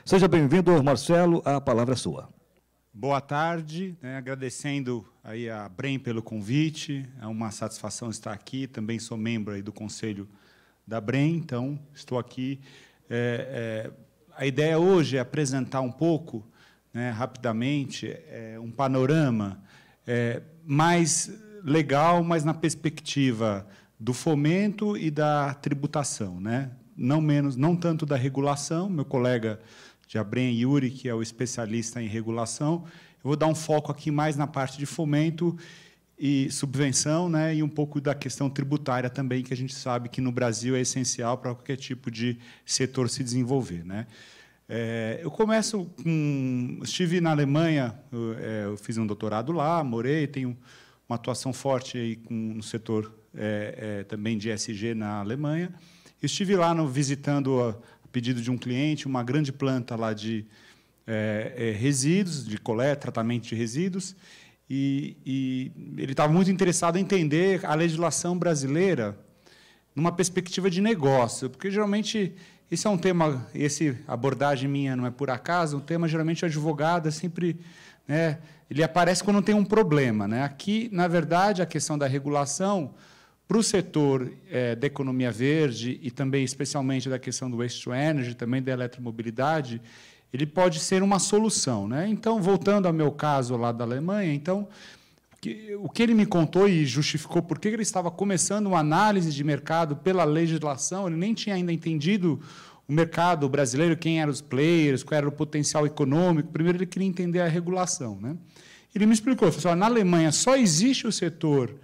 Seja bem-vindo, Marcelo, a palavra é sua. Boa tarde, agradecendo aí a Brem pelo convite, é uma satisfação estar aqui, também sou membro aí do Conselho da Brem, então estou aqui. A ideia hoje é apresentar um pouco, rapidamente, um panorama mais legal, mas na perspectiva do fomento e da tributação, não tanto da regulação. Meu colega de Abrem, Yuri, que é o especialista em regulação. Eu vou dar um foco aqui mais na parte de fomento e subvenção, e um pouco da questão tributária também, que a gente sabe que no Brasil é essencial para qualquer tipo de setor se desenvolver. Eu começo com... Estive na Alemanha, eu fiz um doutorado lá, morei, tenho uma atuação forte aí no setor também de ESG na Alemanha. Eu estive lá visitando pedido de um cliente, uma grande planta lá de resíduos, de coleta, tratamento de resíduos, e ele estava muito interessado em entender a legislação brasileira numa perspectiva de negócio, porque, geralmente, esse é um tema, essa abordagem minha não é por acaso, um tema, geralmente, o advogado sempre... ele aparece quando tem um problema. Aqui, na verdade, a questão da regulação... Para o setor da economia verde e também, especialmente, da questão do waste to energy, também da eletromobilidade, ele pode ser uma solução. Então, voltando ao meu caso lá da Alemanha, então, o que ele me contou e justificou por que ele estava começando uma análise de mercado pela legislação, ele nem tinha ainda entendido o mercado brasileiro, quem eram os players, qual era o potencial econômico. Primeiro, ele queria entender a regulação. Ele me explicou, falou assim, na Alemanha só existe o setor...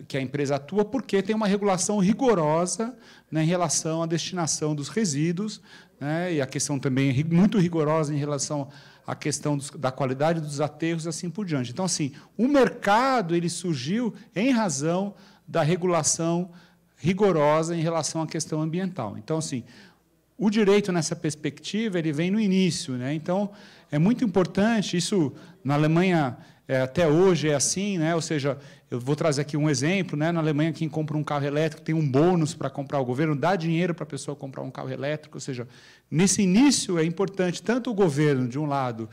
que a empresa atua, porque tem uma regulação rigorosa em relação à destinação dos resíduos, e a questão também muito rigorosa em relação à questão da qualidade dos aterros e assim por diante. Então, assim, o mercado ele surgiu em razão da regulação rigorosa em relação à questão ambiental. Então, assim, o direito, nessa perspectiva, ele vem no início. Então, é muito importante, isso na Alemanha... até hoje é assim, ou seja, eu vou trazer aqui um exemplo, na Alemanha, quem compra um carro elétrico tem um bônus para comprar, o governo dá dinheiro para a pessoa comprar um carro elétrico, ou seja, nesse início é importante tanto o governo, de um lado,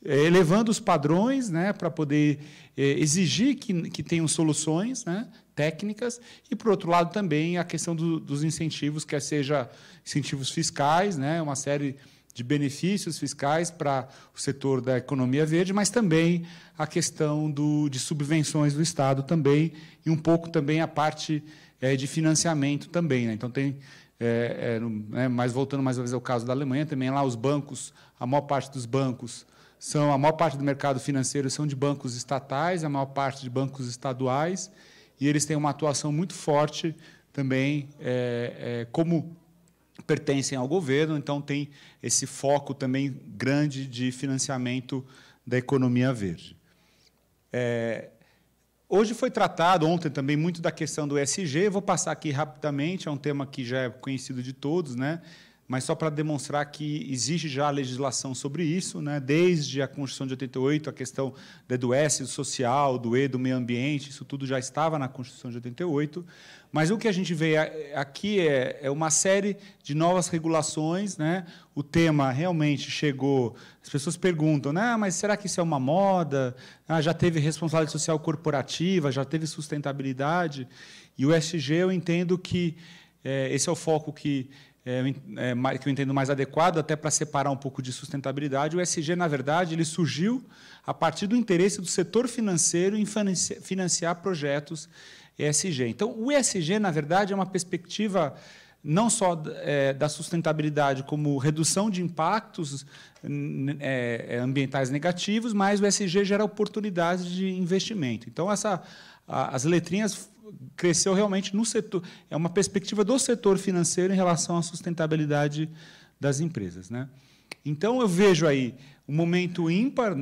elevando os padrões para poder exigir que tenham soluções técnicas, e, por outro lado, também a questão dos incentivos, quer seja incentivos fiscais, uma série de benefícios fiscais para o setor da economia verde, mas também a questão de subvenções do Estado também, e um pouco também a parte de financiamento também. Então, tem, mas voltando mais uma vez ao caso da Alemanha, também lá os bancos, a maior parte dos bancos, a maior parte do mercado financeiro são de bancos estatais, a maior parte de bancos estaduais, e eles têm uma atuação muito forte também como pertencem ao governo, então tem esse foco também grande de financiamento da economia verde. Hoje foi tratado, ontem também, muito da questão do ESG, vou passar aqui rapidamente, é um tema que já é conhecido de todos, mas só para demonstrar que existe já a legislação sobre isso, desde a Constituição de 88, a questão do S, do social, do E, do meio ambiente, isso tudo já estava na Constituição de 88, mas o que a gente vê aqui é uma série de novas regulações. O tema realmente chegou... As pessoas perguntam, mas será que isso é uma moda? Já teve responsabilidade social corporativa, já teve sustentabilidade? E o ESG, eu entendo que esse é o foco que eu entendo mais adequado, até para separar um pouco de sustentabilidade. O ESG, na verdade, ele surgiu a partir do interesse do setor financeiro em financiar projetos ESG. Então, o ESG, na verdade, é uma perspectiva não só da sustentabilidade como redução de impactos ambientais negativos, mas o ESG gera oportunidades de investimento. Então, as letrinhas cresceu realmente no setor, é uma perspectiva do setor financeiro em relação à sustentabilidade das empresas. Então, eu vejo aí um momento ímpar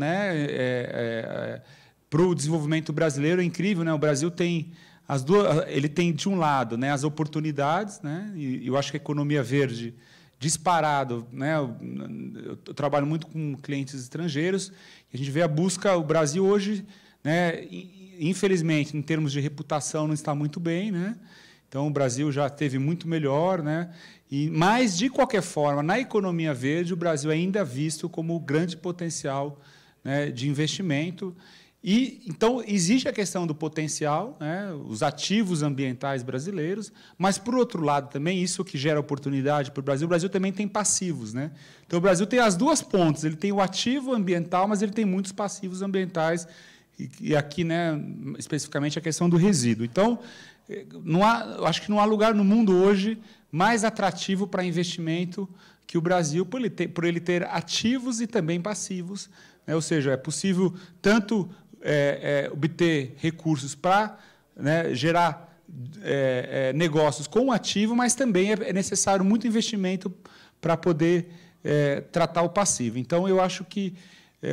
para o desenvolvimento brasileiro, é incrível. O Brasil tem ele tem, de um lado, as oportunidades, e eu acho que a economia verde, disparado, eu trabalho muito com clientes estrangeiros, e a gente vê a busca, o Brasil hoje, infelizmente, em termos de reputação, não está muito bem, Então, o Brasil já teve muito melhor, né? Mas, de qualquer forma, na economia verde, o Brasil ainda é visto como grande potencial, né, de investimento. Então, existe a questão do potencial, né, os ativos ambientais brasileiros, mas, por outro lado, também, isso que gera oportunidade para o Brasil também tem passivos. Né? Então, o Brasil tem as duas pontas, ele tem o ativo ambiental, mas ele tem muitos passivos ambientais, e aqui, né, especificamente, a questão do resíduo. Então, eu acho que não há lugar no mundo hoje mais atrativo para investimento que o Brasil, por ele ter ativos e também passivos, né? Ou seja, é possível tanto obter recursos para, né, gerar negócios com o ativo, mas também é necessário muito investimento para poder tratar o passivo. Então, eu acho que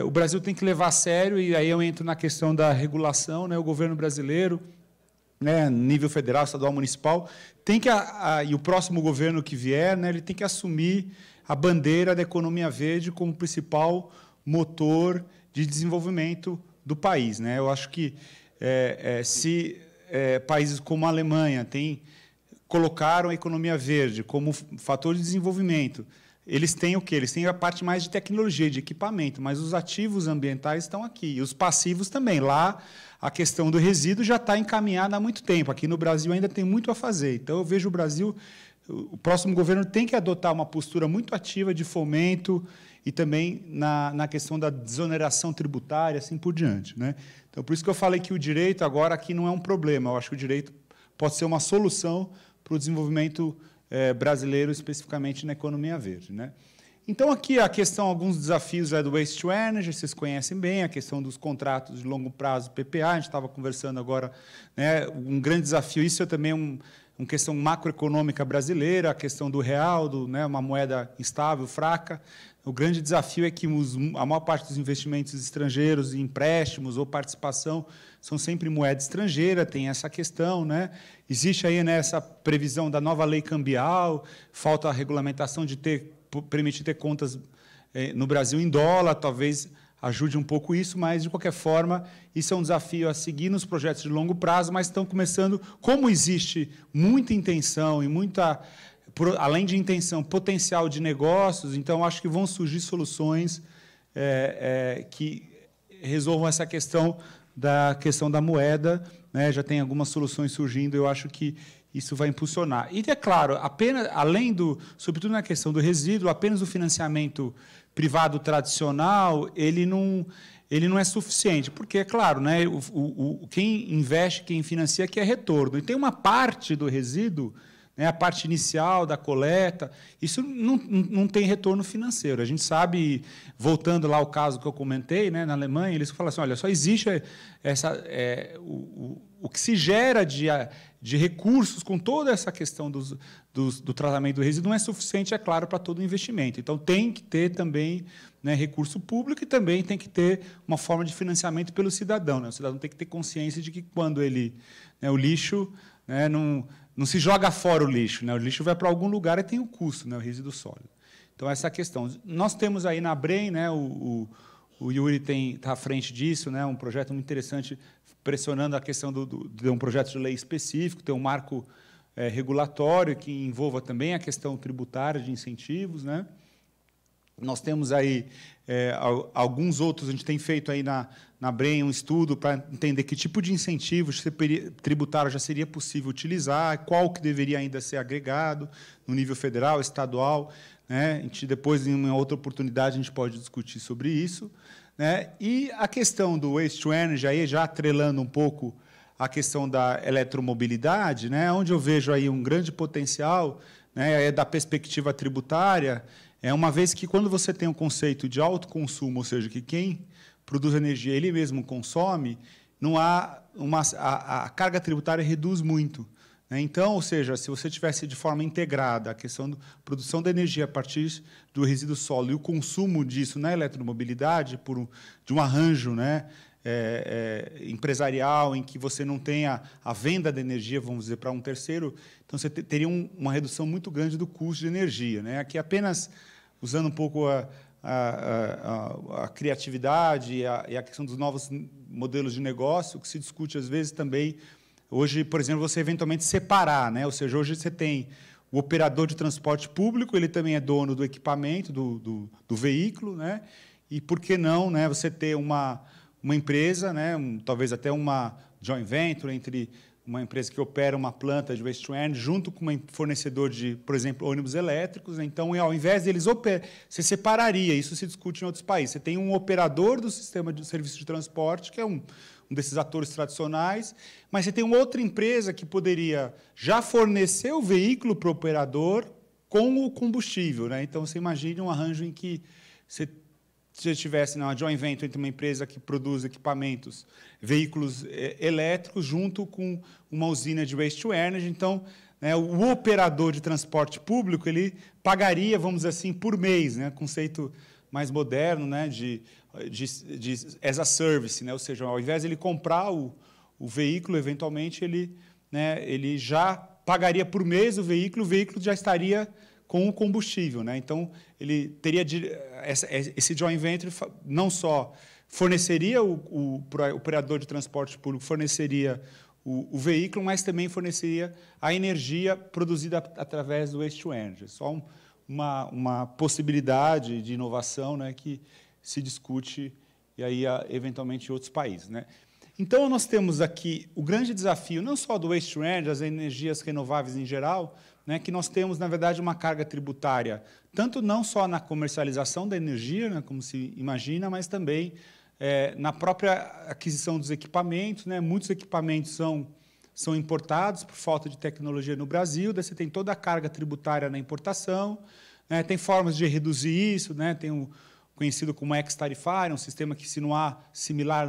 o Brasil tem que levar a sério, e aí eu entro na questão da regulação, né? O governo brasileiro, né, nível federal, estadual, municipal, tem que e o próximo governo que vier, né, ele tem que assumir a bandeira da economia verde como principal motor de desenvolvimento do país. Né? Eu acho que se países como a Alemanha colocaram a economia verde como fator de desenvolvimento, eles têm o quê? Eles têm a parte mais de tecnologia, de equipamento, mas os ativos ambientais estão aqui, e os passivos também. Lá, a questão do resíduo já está encaminhada há muito tempo. Aqui no Brasil ainda tem muito a fazer. Então, eu vejo o Brasil, o próximo governo tem que adotar uma postura muito ativa de fomento e também na questão da desoneração tributária, assim por diante. Né? Então, por isso que eu falei que o direito agora aqui não é um problema. Eu acho que o direito pode ser uma solução para o desenvolvimento brasileiro, especificamente na economia verde. Né? Então, aqui a questão, alguns desafios do Waste to Energy, vocês conhecem bem, a questão dos contratos de longo prazo, PPA, a gente estava conversando agora, né, um grande desafio, isso é também uma questão macroeconômica brasileira, a questão do real, né, uma moeda instável, fraca. O grande desafio é que a maior parte dos investimentos estrangeiros, empréstimos ou participação, são sempre moeda estrangeira, tem essa questão. Né? Existe aí, né, essa previsão da nova lei cambial, falta a regulamentação de permitir ter contas no Brasil em dólar, talvez ajude um pouco isso, mas, de qualquer forma, isso é um desafio a seguir nos projetos de longo prazo, mas estão começando, como existe muita intenção e além de intenção, potencial de negócios, então, acho que vão surgir soluções que resolvam essa questão da moeda. Né? Já tem algumas soluções surgindo, eu acho que isso vai impulsionar. E, é claro, sobretudo na questão do resíduo, apenas o financiamento privado tradicional, ele não é suficiente, porque, é claro, né, quem investe, quem financia, quer retorno. E tem uma parte do resíduo, né, a parte inicial da coleta, isso não tem retorno financeiro. A gente sabe, voltando lá ao caso que eu comentei, né, na Alemanha, eles falam assim, olha, só existe o que se gera de recursos com toda essa questão do tratamento do resíduo não é suficiente, é claro, para todo o investimento. Então, tem que ter também, né, recurso público, e também tem que ter uma forma de financiamento pelo cidadão. Né? O cidadão tem que ter consciência de que, quando o lixo, né, não se joga fora o lixo, né? O lixo vai para algum lugar e tem o custo, né, o resíduo sólido. Então, essa é a questão. Nós temos aí na Brem, né, o Yuri está à frente disso, né, um projeto muito interessante, pressionando a questão de um projeto de lei específico, ter um marco regulatório que envolva também a questão tributária de incentivos. Né? Nós temos aí alguns outros, a gente tem feito aí na Brem um estudo para entender que tipo de incentivo tributário já seria possível utilizar, qual que deveria ainda ser agregado no nível federal, estadual. Né? A gente, depois, em uma outra oportunidade, a gente pode discutir sobre isso. Né? E a questão do Waste to Energy, aí, já atrelando um pouco a questão da eletromobilidade, né? Onde eu vejo aí um grande potencial, né, da perspectiva tributária, uma vez que, quando você tem um conceito de autoconsumo, ou seja, que quem produz energia ele mesmo consome, não há a carga tributária reduz muito. Então, ou seja, se você tivesse de forma integrada a questão da produção da energia a partir do resíduo sólido e o consumo disso na eletromobilidade, de um arranjo, né, empresarial, em que você não tenha a venda da energia, vamos dizer, para um terceiro, então você teria uma redução muito grande do custo de energia. Né? Aqui, apenas usando um pouco a criatividade e a questão dos novos modelos de negócio, que se discute, às vezes, também hoje, por exemplo, você eventualmente separar, né? Ou seja, hoje você tem o operador de transporte público, ele também é dono do equipamento, do veículo, né? E por que não, né, você ter uma empresa, né, talvez até uma joint venture entre uma empresa que opera uma planta de waste to energy junto com um fornecedor de, por exemplo, ônibus elétricos. Então, ao invés deles você separaria, isso se discute em outros países. Você tem um operador do sistema de serviço de transporte, que é um desses atores tradicionais, mas você tem uma outra empresa que poderia já fornecer o veículo para o operador com o combustível, né? Então, você imagine um arranjo em que você tivesse uma joint venture entre uma empresa que produz equipamentos, veículos elétricos, junto com uma usina de waste to energy. Então, né, o operador de transporte público ele pagaria, vamos dizer assim, por mês, né, conceito mais moderno, né, de as a service, né, ou seja, ao invés de ele comprar o veículo, eventualmente ele já pagaria por mês o veículo já estaria com o combustível, né? Então, ele teria esse joint venture não só forneceria o operador de transporte público forneceria o veículo, mas também forneceria a energia produzida através do waste to energy. Só uma possibilidade de inovação, né, que se discute e aí eventualmente em outros países, né? Então, nós temos aqui o grande desafio, não só do waste to energy, as energias renováveis em geral, né, que nós temos, na verdade, uma carga tributária, tanto não só na comercialização da energia, né, como se imagina, mas também na própria aquisição dos equipamentos, né? Muitos equipamentos são importados por falta de tecnologia no Brasil, daí você tem toda a carga tributária na importação, né? Tem formas de reduzir isso, né? Tem o conhecido como ex-tarifário, um sistema que, se não há similar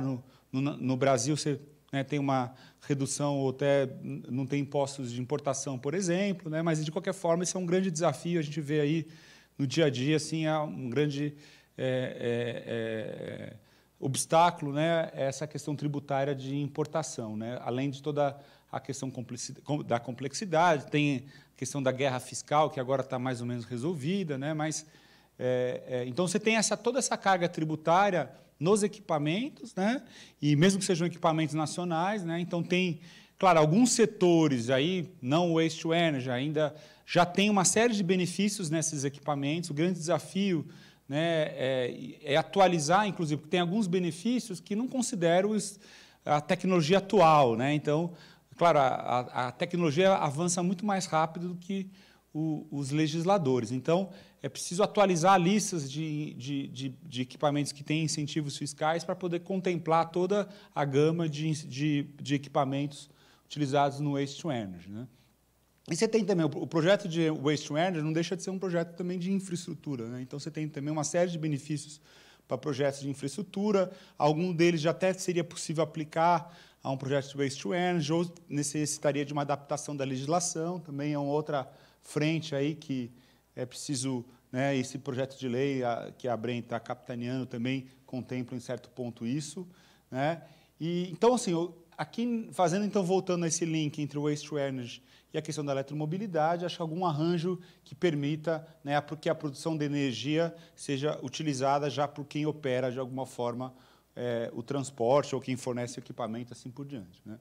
no Brasil, você, né, tem uma redução ou até não tem impostos de importação, por exemplo, né? Mas, de qualquer forma, esse é um grande desafio, a gente vê aí no dia a dia, assim, é um grande obstáculo, né, essa questão tributária de importação, né? Além de toda a questão da complexidade, tem a questão da guerra fiscal, que agora está mais ou menos resolvida, né? Mas, então, você tem toda essa carga tributária nos equipamentos, né? E mesmo que sejam equipamentos nacionais, né? Então, tem, claro, alguns setores, aí, não o waste to energy, ainda já tem uma série de benefícios nesses equipamentos. O grande desafio, né, é atualizar, inclusive, porque tem alguns benefícios que não consideram a tecnologia atual, né? Então, claro, a tecnologia avança muito mais rápido do que os legisladores. Então, é preciso atualizar listas de equipamentos que têm incentivos fiscais para poder contemplar toda a gama de equipamentos utilizados no waste to energy, né? E você tem também o projeto de waste to energy, não deixa de ser um projeto também de infraestrutura, né? Então, você tem também uma série de benefícios para projetos de infraestrutura. Algum deles já até seria possível aplicar a um projeto de waste to energy, ou necessitaria de uma adaptação da legislação. Também é uma outra frente aí que é preciso, né, esse projeto de lei que a Brem está capitaneando também contempla, em certo ponto, isso, né? E, então, assim, aqui, então, voltando a esse link entre o waste to energy e a questão da eletromobilidade, acho que algum arranjo que permita, né, que a produção de energia seja utilizada já por quem opera, de alguma forma, o transporte ou quem fornece o equipamento, assim por diante, né?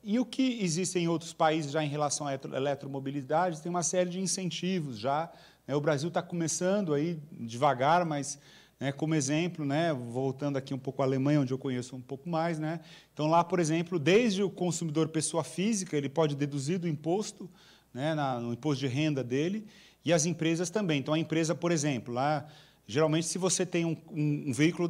E o que existe em outros países já em relação à eletromobilidade, tem uma série de incentivos já, né? O Brasil está começando aí devagar, mas, né, como exemplo, né, voltando aqui um pouco à Alemanha, onde eu conheço um pouco mais, né? Então, lá, por exemplo, desde o consumidor pessoa física, ele pode deduzir do imposto, né, no imposto de renda dele, e as empresas também. Então, a empresa, por exemplo, lá, geralmente, se você tem um veículo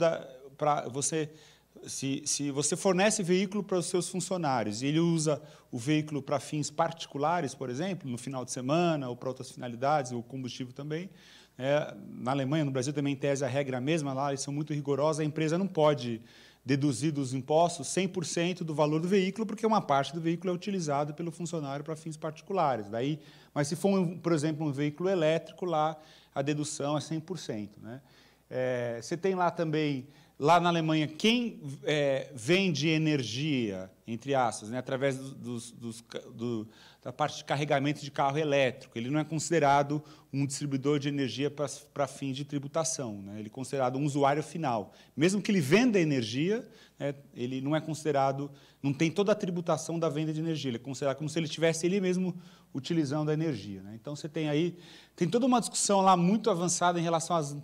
se você fornece veículo para os seus funcionários e ele usa o veículo para fins particulares, por exemplo, no final de semana ou para outras finalidades, o combustível também, na Alemanha, no Brasil também, em tese, a regra é a mesma, lá eles são muito rigorosos, a empresa não pode deduzir dos impostos 100% do valor do veículo, porque uma parte do veículo é utilizado pelo funcionário para fins particulares. Mas se for, por exemplo, um veículo elétrico, lá a dedução é 100%, né? Você tem lá também lá na Alemanha, quem vende energia, entre aspas, né, através da parte de carregamento de carro elétrico, ele não é considerado um distribuidor de energia para fins de tributação, né? Ele é considerado um usuário final. Mesmo que ele venda energia, né, ele não é considerado, não tem toda a tributação da venda de energia, ele é considerado como se ele estivesse ele mesmo utilizando a energia, né? Então, você tem toda uma discussão lá muito avançada em relação às...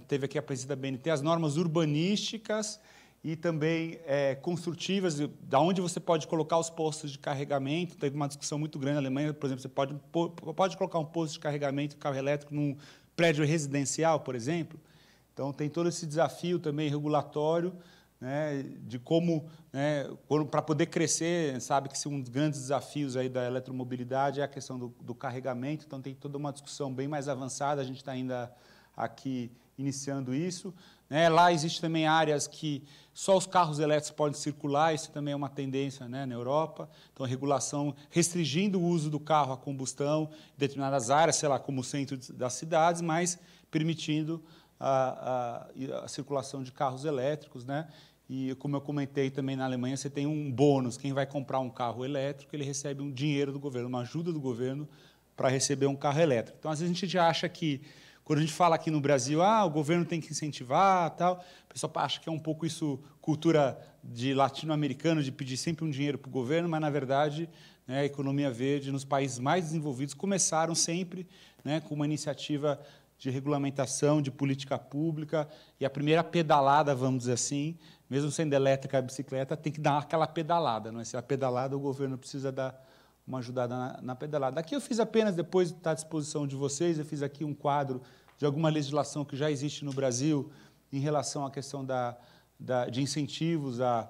teve aqui a presidenta da BNT, as normas urbanísticas e também construtivas, da onde você pode colocar os postos de carregamento. Teve uma discussão muito grande na Alemanha, por exemplo, você pode colocar um posto de carregamento de carro elétrico num prédio residencial, por exemplo. Então, tem todo esse desafio também regulatório, né, de como, né, para poder crescer, sabe que um dos grandes desafios aí da eletromobilidade é a questão do carregamento, então tem toda uma discussão bem mais avançada, a gente está ainda aqui iniciando isso, né. Lá existe também áreas que só os carros elétricos podem circular, isso também é uma tendência, né, na Europa, então a regulação restringindo o uso do carro a combustão em determinadas áreas, sei lá, como o centro das cidades, mas permitindo a circulação de carros elétricos, né. E, como eu comentei também, na Alemanha, você tem um bônus. Quem vai comprar um carro elétrico, ele recebe um dinheiro do governo, uma ajuda do governo para receber um carro elétrico. Então, às vezes, a gente já acha que, quando a gente fala aqui no Brasil, o governo tem que incentivar, tal, o pessoal acha que é um pouco isso, cultura de latino-americano, de pedir sempre um dinheiro para o governo, mas, na verdade, né, a economia verde, nos países mais desenvolvidos, começaram sempre, né, com uma iniciativa de regulamentação, de política pública, e a primeira pedalada, vamos dizer assim, mesmo sendo elétrica a bicicleta, tem que dar aquela pedalada, não é? Se a pedalada, o governo precisa dar uma ajudada na pedalada. Aqui eu fiz apenas, depois está à disposição de vocês, eu fiz aqui um quadro de alguma legislação que já existe no Brasil em relação à questão de incentivos à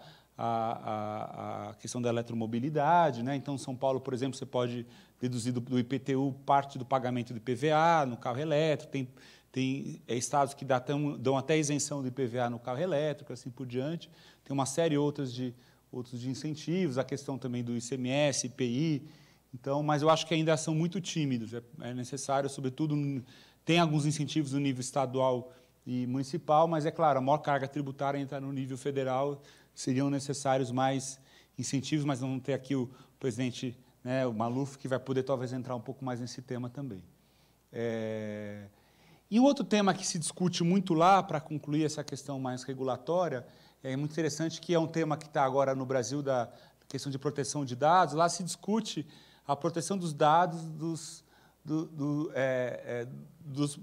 questão da eletromobilidade, né? Então, São Paulo, por exemplo, você pode deduzir do IPTU parte do pagamento do IPVA no carro elétrico, tem estados que dão até isenção do IPVA no carro elétrico, assim por diante. Tem uma série outros de incentivos, a questão também do ICMS, IPI. Então, mas eu acho que ainda são muito tímidos. É necessário, sobretudo, tem alguns incentivos no nível estadual e municipal, mas, é claro, a maior carga tributária entra no nível federal, seriam necessários mais incentivos, mas vamos ter aqui o presidente, né, o Maluf, que vai poder talvez entrar um pouco mais nesse tema também. E um outro tema que se discute muito lá, para concluir essa questão mais regulatória, é muito interessante, que é um tema que está agora no Brasil, da questão de proteção de dados. Lá se discute a proteção dos dados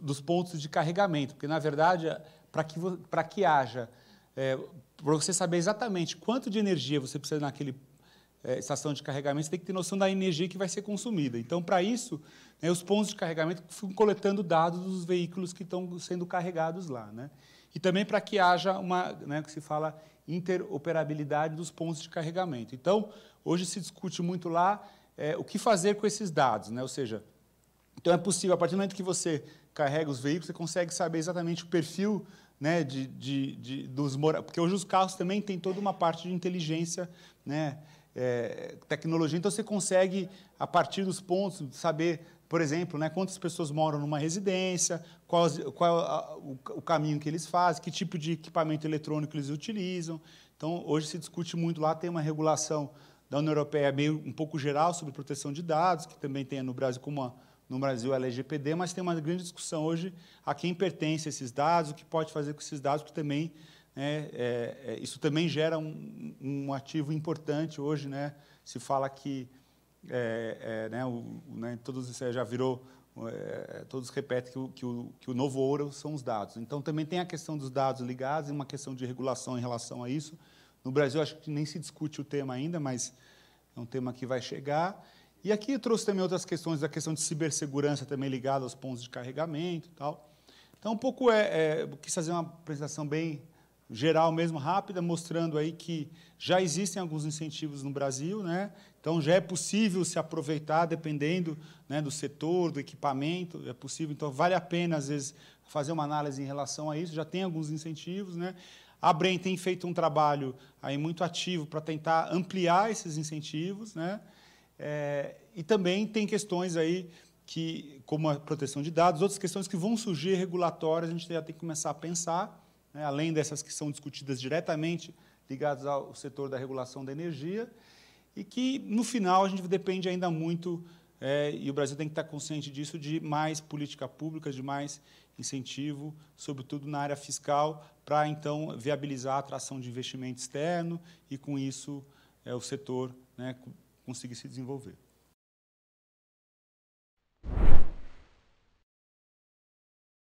dos pontos de carregamento, porque, na verdade, para que haja, para você saber exatamente quanto de energia você precisa naquele estação de carregamento, você tem que ter noção da energia que vai ser consumida. Então, para isso, né, os pontos de carregamento ficam coletando dados dos veículos que estão sendo carregados lá, né? E também para que haja uma, né, que se fala, interoperabilidade dos pontos de carregamento. Então, hoje se discute muito lá o que fazer com esses dados, né? Ou seja, então é possível, a partir do momento que você carrega os veículos, você consegue saber exatamente o perfil, né, dos moradores, porque hoje os carros também têm toda uma parte de inteligência, né, tecnologia, então você consegue, a partir dos pontos, saber, por exemplo, né, quantas pessoas moram numa residência, qual o caminho que eles fazem, que tipo de equipamento eletrônico eles utilizam. Então, hoje se discute muito lá, tem uma regulação da União Europeia meio um pouco geral sobre proteção de dados, que também tem no Brasil, no Brasil, a LGPD, mas tem uma grande discussão hoje a quem pertence esses dados, o que pode fazer com esses dados, que também, né, isso também gera um ativo importante hoje, né? Se fala que, todos isso já virou, todos repetem que o novo ouro são os dados. Então, também tem a questão dos dados ligados e uma questão de regulação em relação a isso. No Brasil, acho que nem se discute o tema ainda, mas é um tema que vai chegar. E aqui eu trouxe também outras questões, da questão de cibersegurança também ligada aos pontos de carregamento e tal. Então, um pouco eu quis fazer uma apresentação bem geral mesmo, rápida, mostrando aí que já existem alguns incentivos no Brasil, né? Então, já é possível se aproveitar, dependendo, né, do setor, do equipamento, é possível. Então, vale a pena, às vezes, fazer uma análise em relação a isso, já tem alguns incentivos, né? A Brem tem feito um trabalho aí muito ativo para tentar ampliar esses incentivos, né? E também tem questões aí como a proteção de dados, outras questões que vão surgir regulatórias, a gente já tem que começar a pensar, né, além dessas que são discutidas diretamente ligadas ao setor da regulação da energia, e que, no final, a gente depende ainda muito, e o Brasil tem que estar consciente disso, de mais política pública, de mais incentivo, sobretudo na área fiscal, para, então, viabilizar a atração de investimento externo e, com isso, o setor, né, conseguir se desenvolver.